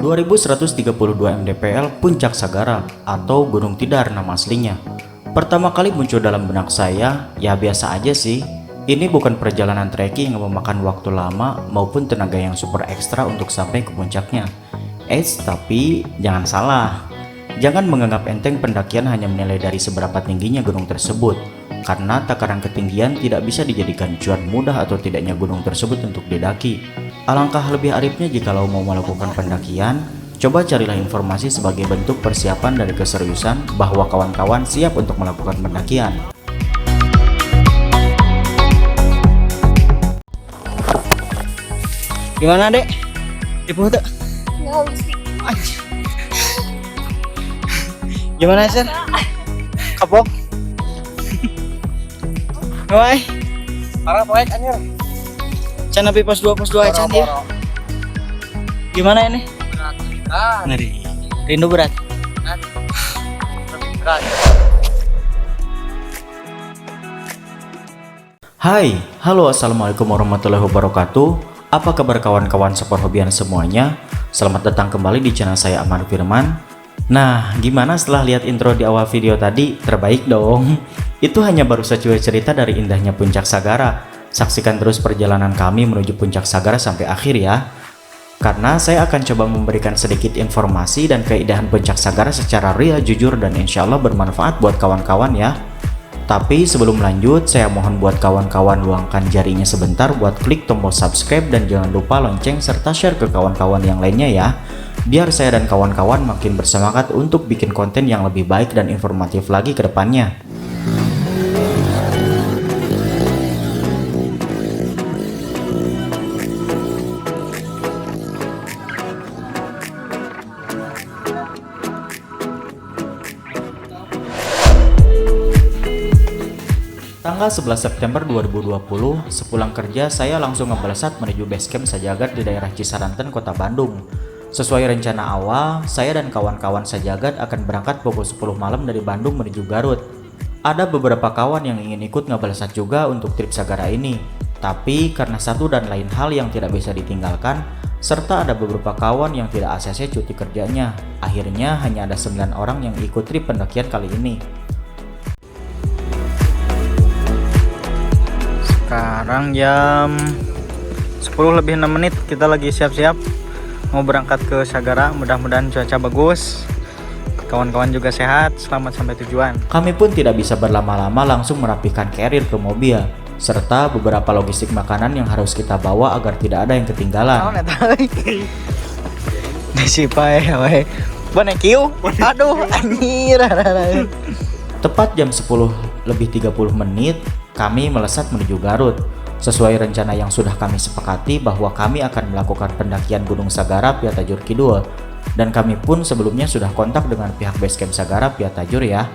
2132 mdpl Puncak Sagara atau Gunung Tidar nama aslinya. Pertama kali muncul dalam benak saya, ya biasa aja sih. Ini bukan perjalanan trekking yang memakan waktu lama maupun tenaga yang super ekstra untuk sampai ke puncaknya. Tapi jangan salah. Jangan menganggap enteng pendakian hanya menilai dari seberapa tingginya gunung tersebut. Karena takaran ketinggian tidak bisa dijadikan acuan mudah atau tidaknya gunung tersebut untuk didaki. Alangkah lebih arifnya jikalau mau melakukan pendakian, coba carilah informasi sebagai bentuk persiapan dari keseriusan bahwa kawan-kawan siap untuk melakukan pendakian. Gimana dek? Ibu tuh? Gimana sih? Kapok? Ngawai? Parah poek anjir. Can nabi pos 2 can dia. Gimana ini? Berat. Ngeri. Rindu berat. Berat. Hai, halo, assalamualaikum warahmatullahi wabarakatuh. Apa kabar kawan-kawan seperhobian semuanya? Selamat datang kembali di channel saya Aman Firman. Nah, gimana setelah lihat intro di awal video tadi? Terbaik dong. Itu hanya baru secuil cerita dari indahnya Puncak Sagara. Saksikan terus perjalanan kami menuju Puncak Sagara sampai akhir ya. Karena saya akan coba memberikan sedikit informasi dan keindahan Puncak Sagara secara real, jujur, dan insya Allah bermanfaat buat kawan-kawan ya. Tapi sebelum lanjut, saya mohon buat kawan-kawan luangkan jarinya sebentar buat klik tombol subscribe dan jangan lupa lonceng serta share ke kawan-kawan yang lainnya ya. Biar saya dan kawan-kawan makin bersemangat untuk bikin konten yang lebih baik dan informatif lagi ke depannya. Tanggal 11 September 2020, sepulang kerja saya langsung ngebalesat menuju basecamp Sajagat di daerah Cisaranten, Kota Bandung. Sesuai rencana awal, saya dan kawan-kawan Sajagat akan berangkat pukul 10 malam dari Bandung menuju Garut. Ada beberapa kawan yang ingin ikut ngebalesat juga untuk trip Sagara ini. Tapi karena satu dan lain hal yang tidak bisa ditinggalkan, serta ada beberapa kawan yang tidak ACC cuti kerjanya, akhirnya hanya ada 9 orang yang ikut trip pendakian kali ini. Sekarang jam 10 lebih 6 menit, kita lagi siap-siap mau berangkat ke Sagara. Mudah-mudahan cuaca bagus, kawan-kawan juga sehat, selamat sampai tujuan. Kami pun tidak bisa berlama-lama, langsung merapikan carrier ke mobil serta beberapa logistik makanan yang harus kita bawa agar tidak ada yang ketinggalan. Aduh, anjir. Tepat jam 10 lebih 30 menit kami melesat menuju Garut. Sesuai rencana yang sudah kami sepakati bahwa kami akan melakukan pendakian Gunung Sagara via Tajur Kidul. Dan kami pun sebelumnya sudah kontak dengan pihak basecamp Sagara via Tajur ya.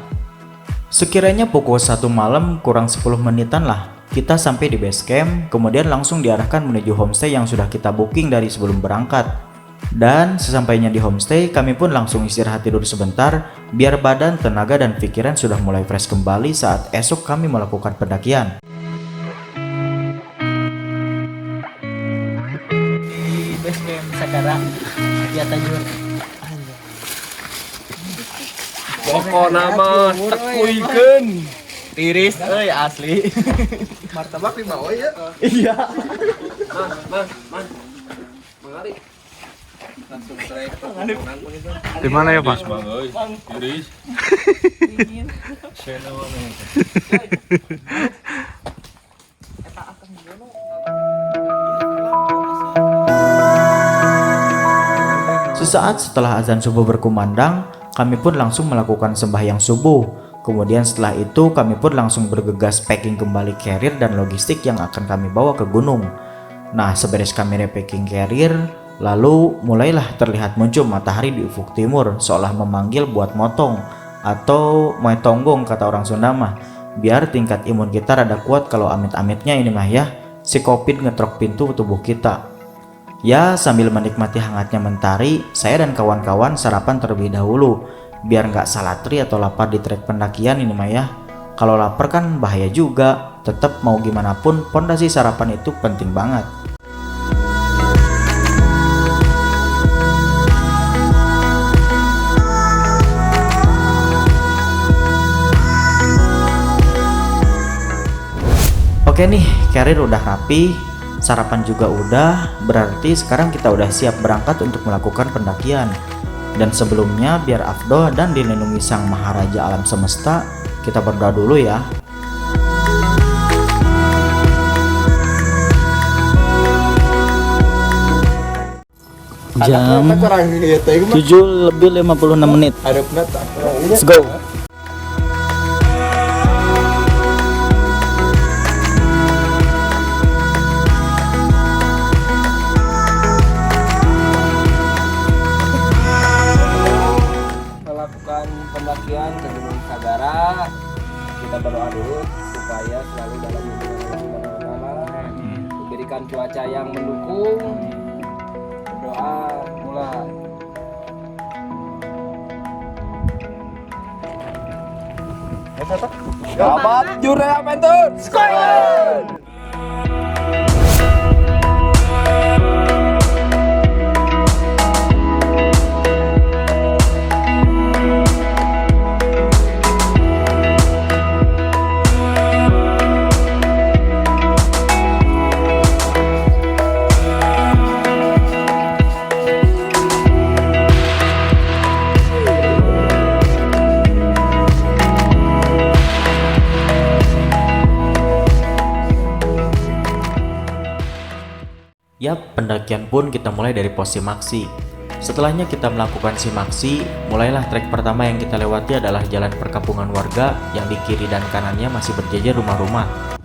Sekiranya pukul 1 malam kurang 10 menitan lah, kita sampai di basecamp, kemudian langsung diarahkan menuju homestay yang sudah kita booking dari sebelum berangkat. Dan sesampainya di homestay, kami pun langsung istirahat tidur sebentar, biar badan, tenaga, dan pikiran sudah mulai fresh kembali saat esok kami melakukan pendakian. Basecamp Sagara via Tajur. Pokok nama tekuikeun. Tiris, asli. Martabak di bawah ya. Iya. Man. Mangari. Langsung trek. Di mana ya Pak? Iris. Saya namanya. Sesaat setelah azan subuh berkumandang, kami pun langsung melakukan sembahyang subuh. Kemudian setelah itu kami pun langsung bergegas packing kembali carrier dan logistik yang akan kami bawa ke gunung. Nah, seberes kami repacking carrier, lalu mulailah terlihat muncul matahari di ufuk timur, seolah memanggil buat motong atau moetonggong kata orang Sunda mah. Biar tingkat imun kita rada kuat kalau amit-amitnya ini mah ya, si Covid ngetrok pintu tubuh kita. Ya, sambil menikmati hangatnya mentari, saya dan kawan-kawan sarapan terlebih dahulu, biar nggak salah tri atau lapar di trek pendakian ini mah ya. Kalau lapar kan bahaya juga, tetap mau gimana pun pondasi sarapan itu penting banget. Oke nih, carrier udah rapi, sarapan juga udah, berarti sekarang kita udah siap berangkat untuk melakukan pendakian. Dan sebelumnya biar afdol dan dilindungi Sang Maharaja Alam Semesta, kita berdoa dulu ya. Jam 7:56. Let's go. Melakukan pendakian ke Gunung Sagara. Kita berdoa dulu supaya selalu dalam lindungan Allah Subhanahu wa Ta'ala. Diberikan cuaca yang mendukung. Berdoa mulai. Selamat Jure Adventure. Sekolah. Yap, pendakian pun kita mulai dari pos Simaksi. Setelahnya kita melakukan Simaksi, mulailah trek pertama yang kita lewati adalah jalan perkampungan warga yang di kiri dan kanannya masih berjejer rumah-rumah.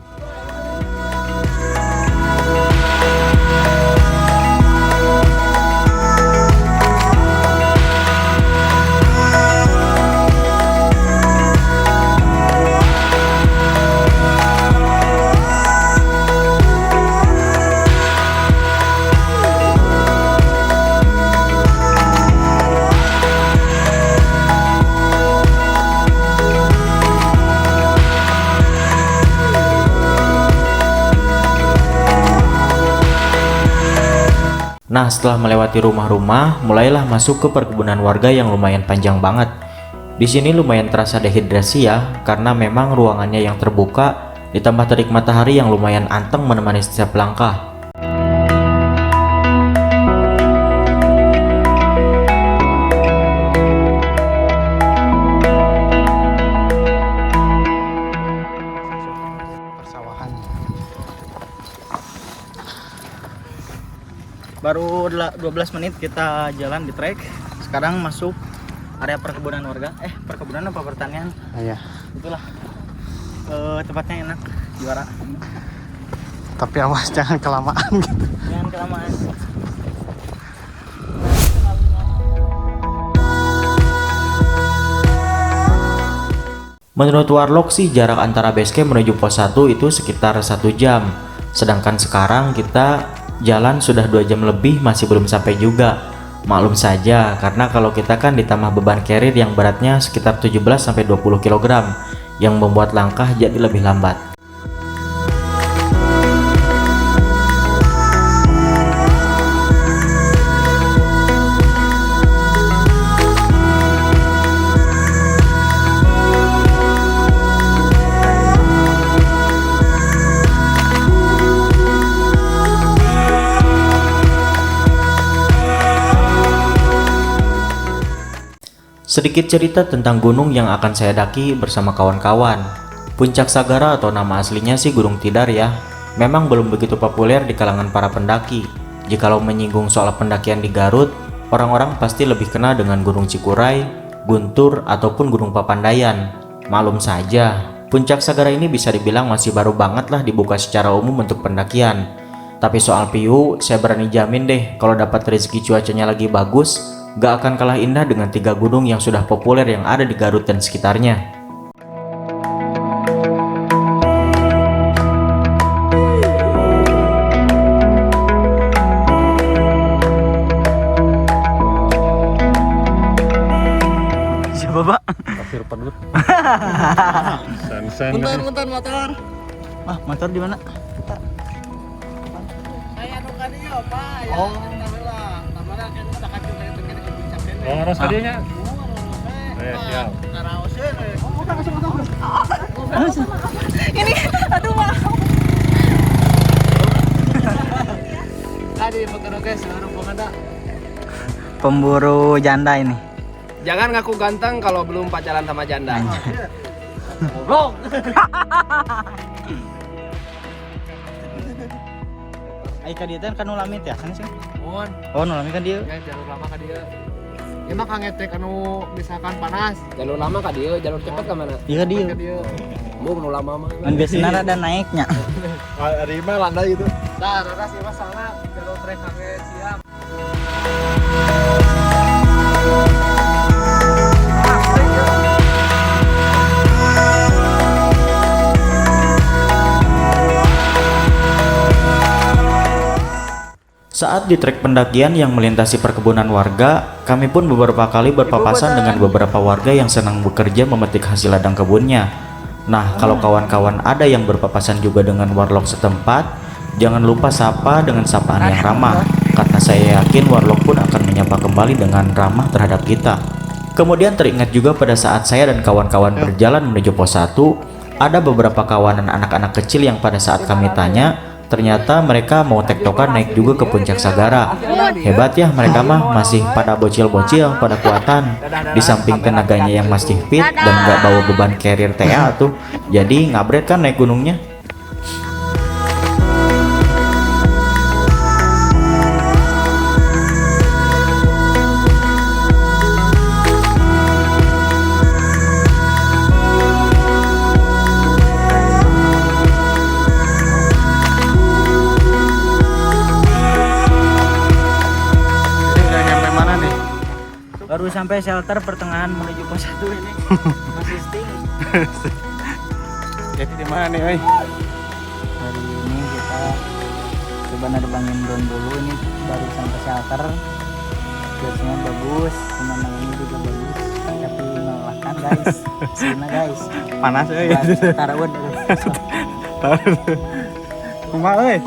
Nah, setelah melewati rumah-rumah, mulailah masuk ke perkebunan warga yang lumayan panjang banget. Di sini lumayan terasa dehidrasi ya, karena memang ruangannya yang terbuka, ditambah terik matahari yang lumayan anteng menemani setiap langkah. Baru 12 menit kita jalan di trek. Sekarang masuk area perkebunan warga. Perkebunan apa pertanian? Iya. Itulah. Tempatnya enak, juara. Tapi awas jangan kelamaan gitu. Jangan kelamaan. Menurut Warlock sih jarak antara base camp menuju pos 1 itu sekitar 1 jam. Sedangkan sekarang kita jalan sudah 2 jam lebih masih belum sampai juga. Maklum saja karena kalau kita kan ditambah beban carrier yang beratnya sekitar 17-20 kg yang membuat langkah jadi lebih lambat. Sedikit cerita tentang gunung yang akan saya daki bersama kawan-kawan. Puncak Sagara atau nama aslinya sih Gunung Tidar ya. Memang belum begitu populer di kalangan para pendaki. Jikalau menyinggung soal pendakian di Garut, orang-orang pasti lebih kenal dengan Gunung Cikuray, Guntur, ataupun Gunung Papandayan. Maklum saja, Puncak Sagara ini bisa dibilang masih baru banget lah dibuka secara umum untuk pendakian. Tapi soal PU, saya berani jamin deh kalau dapat rezeki cuacanya lagi bagus, gak akan kalah indah dengan 3 gunung yang sudah populer yang ada di Garut dan sekitarnya. Siapa, Pak? Pasir pedut. Sen-sen. Bentar motor. Motor di mana? Saya nukan dia, Pak. Oh. Oh, harus hadiahnya. Siap. Ini, aduh maaf. Pemburu janda ini. Jangan ngaku ganteng kalau belum pacaran sama janda. Ai ka dieu teh kan nulamit ya kan sih? Mohon, Oh, nulamit kan dia. ya jalur lama ka dia. Emang kang ngetek anu misalkan panas, Jalur lama ka dieu, jalur cepet ka mana? Iya dia. ka dia. Bung nu lama mah. Kan biasanya ada naiknya. Hari mah landai itu. Nah, raras ieu mah salah jalur trek kage siap. Saat di trek pendakian yang melintasi perkebunan warga, kami pun beberapa kali berpapasan dengan beberapa warga yang senang bekerja memetik hasil ladang kebunnya. Nah, kalau kawan-kawan ada yang berpapasan juga dengan warlock setempat, jangan lupa sapa dengan sapaan yang ramah, karena saya yakin warlock pun akan menyapa kembali dengan ramah terhadap kita. Kemudian teringat juga pada saat saya dan kawan-kawan berjalan menuju pos 1, ada beberapa kawanan anak-anak kecil yang pada saat kami tanya, ternyata mereka mau tektokan naik juga ke puncak Sagara. Hebat ya mereka mah, masih pada bocil-bocil, pada kuatan. Di samping tenaganya yang masih fit dan gak bawa beban carrier TA tuh. Jadi ngabret kan naik gunungnya. Udah nyampe mana nih? Baru sampai shelter pertengahan menuju pos 1 ini. Masih sting. Jadi di mana nih, oi? Hari ini kita coba nerbangin drone dulu, ini baru sampai shelter. Biasanya bagus, pemandangannya juga bagus. Tapi melelahkan guys. Sina guys. Panas, oi. Tarawet. Kumaha, oi?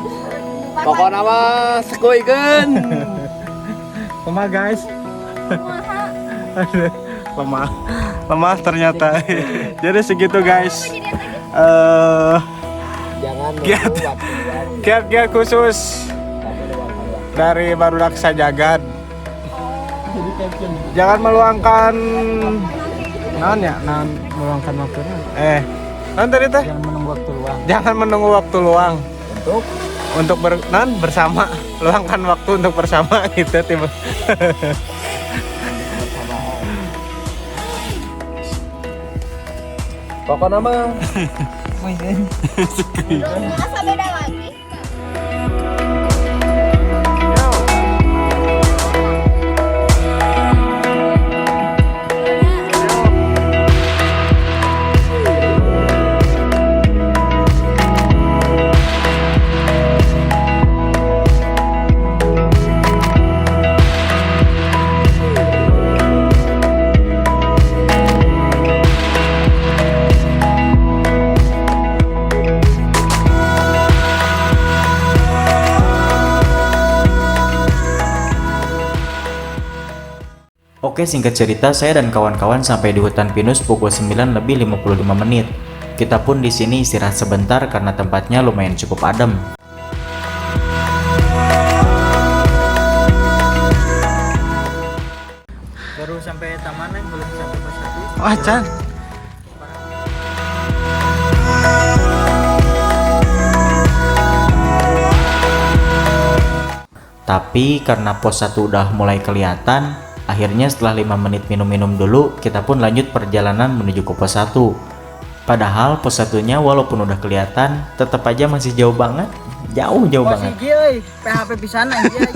Pokokna mah sekuikeun. Kumaha, guys? Aduh, lemah ternyata. Jadi segitu, guys. Jangan Giat. nunggu waktu. Kiat-kiat khusus dari Barudak Sajagad. Jangan meluangkan meluangkan waktunya. Non tadi teh? Jangan menunggu waktu luang. Jangan menunggu waktu luang untuk bersama, luangkan waktu untuk bersama gitu tiba. Pokokna mah Masa beda lagi? Oke, singkat cerita, saya dan kawan-kawan sampai di hutan pinus pukul 9:55 menit. Kita pun di sini istirahat sebentar karena tempatnya lumayan cukup adem. Baru sampai taman, belum sampai pos 1. Wah, Chan. Tapi karena pos 1 udah mulai kelihatan, akhirnya setelah 5 menit minum-minum dulu, kita pun lanjut perjalanan menuju ke pos 1. Padahal pos 1-nya walaupun udah kelihatan, tetap aja masih jauh banget. Jauh banget. Gieu, PHP pisan anjay.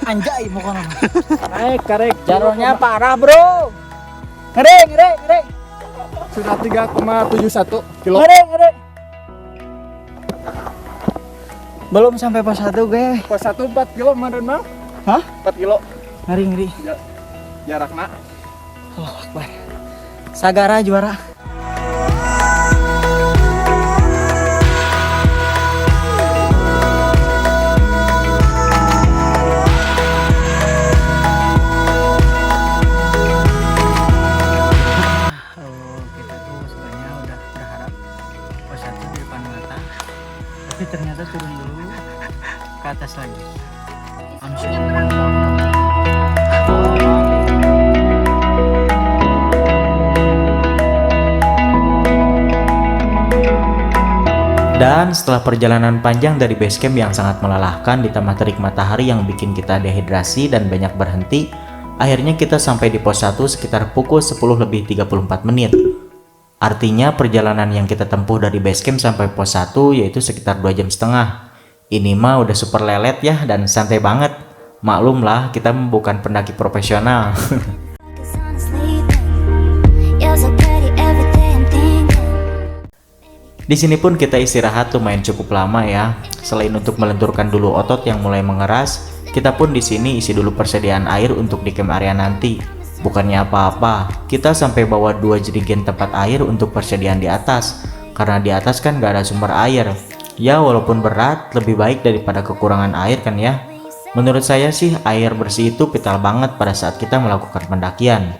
Anjay pokoknya. karek jalurnya parah, Bro. Ngeri. Sudah 3,71 kilo. Ngeri. Belum sampai pos 1 gue. Pos 1 4 kilo kemarin mah. Hah? 4 kilo Ngeri. jarakna. Allahu Akbar. Sagara juara. Kita tuh sebenarnya udah berharap pos 1 di depan mata. Tapi ternyata turun dulu ke atas lagi. Dan setelah perjalanan panjang dari base camp yang sangat melelahkan ditambah terik matahari yang bikin kita dehidrasi dan banyak berhenti, akhirnya kita sampai di pos 1 sekitar pukul 10:34 menit. Artinya perjalanan yang kita tempuh dari base camp sampai pos 1 yaitu sekitar 2,5 jam. Ini mah udah super lelet ya dan santai banget. Maklum lah, kita bukan pendaki profesional. Di sini pun kita istirahat lumayan cukup lama ya. Selain untuk melenturkan dulu otot yang mulai mengeras, kita pun di sini isi dulu persediaan air untuk di camp area nanti. Bukannya apa-apa, kita sampai bawa 2 jerigen tempat air untuk persediaan di atas. Karena di atas kan gak ada sumber air. Ya walaupun berat, lebih baik daripada kekurangan air kan ya. Menurut saya sih air bersih itu vital banget pada saat kita melakukan pendakian.